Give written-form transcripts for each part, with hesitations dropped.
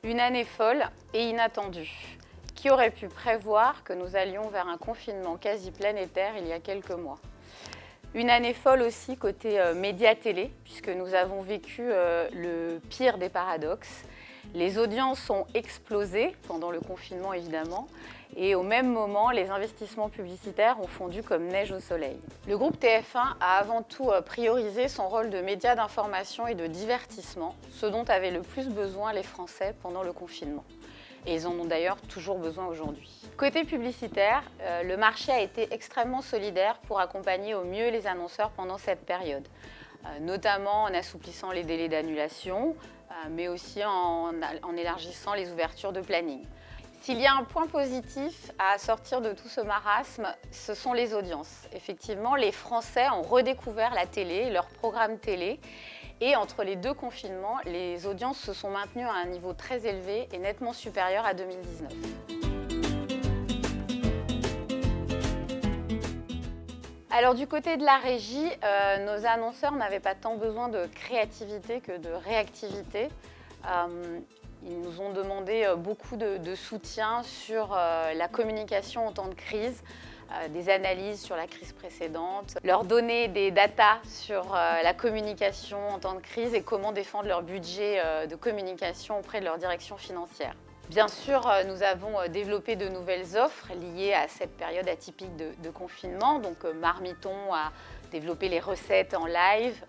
Une année folle et inattendue. Qui aurait pu prévoir que nous allions vers un confinement quasi planétaire il y a quelques mois? Une année folle aussi côté médias télé, puisque nous avons vécu le pire des paradoxes. Les audiences ont explosé pendant le confinement évidemment, et au même moment, les investissements publicitaires ont fondu comme neige au soleil. Le groupe TF1 a avant tout priorisé son rôle de média d'information et de divertissement, ce dont avaient le plus besoin les Français pendant le confinement. Et ils en ont d'ailleurs toujours besoin aujourd'hui. Côté publicitaire, le marché a été extrêmement solidaire pour accompagner au mieux les annonceurs pendant cette période, notamment en assouplissant les délais d'annulation, mais aussi en élargissant les ouvertures de planning. S'il y a un point positif à sortir de tout ce marasme, ce sont les audiences. Effectivement, les Français ont redécouvert la télé, leurs programmes télé, et entre les deux confinements, les audiences se sont maintenues à un niveau très élevé et nettement supérieur à 2019. Alors du côté de la régie, nos annonceurs n'avaient pas tant besoin de créativité que de réactivité. Ils nous ont demandé beaucoup de soutien sur la communication en temps de crise, des analyses sur la crise précédente, leur donner des datas sur la communication en temps de crise et comment défendre leur budget de communication auprès de leur direction financière. Bien sûr, nous avons développé de nouvelles offres liées à cette période atypique de confinement. Donc Marmiton a développé les recettes en live,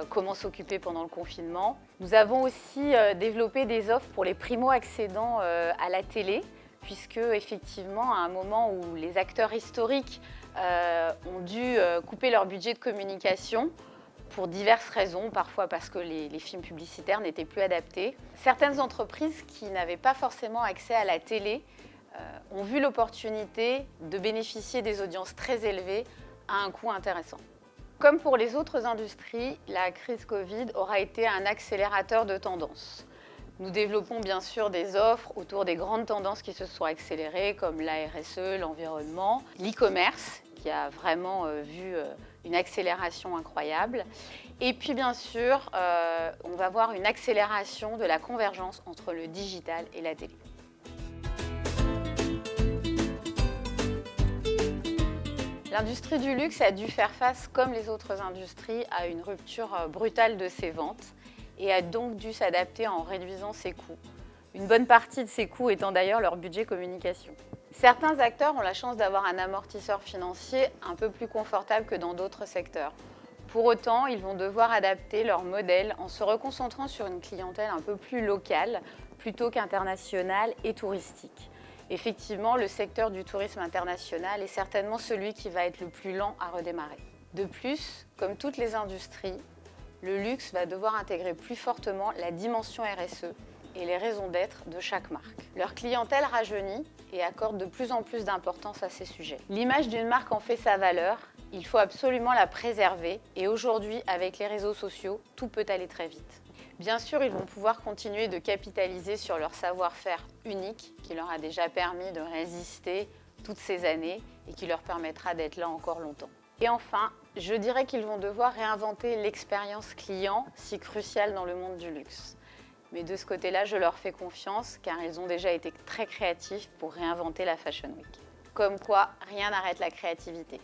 comment s'occuper pendant le confinement. Nous avons aussi développé des offres pour les primo-accédants à la télé, puisque effectivement, à un moment où les acteurs historiques ont dû couper leur budget de communication, pour diverses raisons, parfois parce que les films publicitaires n'étaient plus adaptés. Certaines entreprises qui n'avaient pas forcément accès à la télé ont vu l'opportunité de bénéficier des audiences très élevées à un coût intéressant. Comme pour les autres industries, la crise Covid aura été un accélérateur de tendances. Nous développons bien sûr des offres autour des grandes tendances qui se sont accélérées, comme la RSE, l'environnement, l'e-commerce, qui a vraiment vu une accélération incroyable. Et puis bien sûr, on va voir une accélération de la convergence entre le digital et la télé. L'industrie du luxe a dû faire face, comme les autres industries, à une rupture brutale de ses ventes et a donc dû s'adapter en réduisant ses coûts. Une bonne partie de ces coûts étant d'ailleurs leur budget communication. Certains acteurs ont la chance d'avoir un amortisseur financier un peu plus confortable que dans d'autres secteurs. Pour autant, ils vont devoir adapter leur modèle en se reconcentrant sur une clientèle un peu plus locale, plutôt qu'internationale et touristique. Effectivement, le secteur du tourisme international est certainement celui qui va être le plus lent à redémarrer. De plus, comme toutes les industries, le luxe va devoir intégrer plus fortement la dimension RSE et les raisons d'être de chaque marque. Leur clientèle rajeunit et accorde de plus en plus d'importance à ces sujets. L'image d'une marque en fait sa valeur, il faut absolument la préserver et aujourd'hui, avec les réseaux sociaux, tout peut aller très vite. Bien sûr, ils vont pouvoir continuer de capitaliser sur leur savoir-faire unique qui leur a déjà permis de résister toutes ces années et qui leur permettra d'être là encore longtemps. Et enfin, je dirais qu'ils vont devoir réinventer l'expérience client, si cruciale dans le monde du luxe. Mais de ce côté-là, je leur fais confiance car ils ont déjà été très créatifs pour réinventer la Fashion Week. Comme quoi, rien n'arrête la créativité.